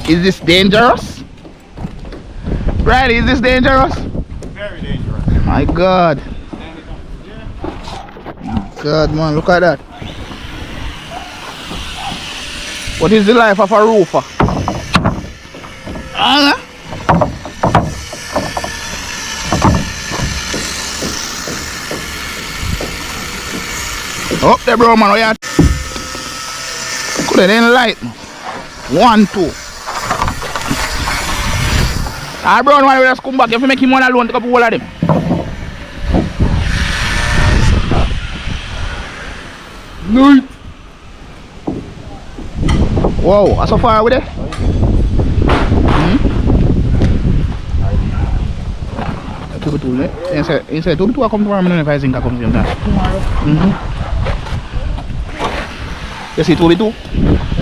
Is this dangerous? Right, is this dangerous? Very dangerous. My God. God, man, look at that. What is the life of a roofer? Oh, there, bro, man. Oh, yeah. Could have light. 1, 2. Ah, bro, one will just come back. If you make him one alone, take up all of them. No. Wow, how so far with it? Inside, two I come tomorrow. I don't know if I think I come tomorrow. You see, 2 by 2.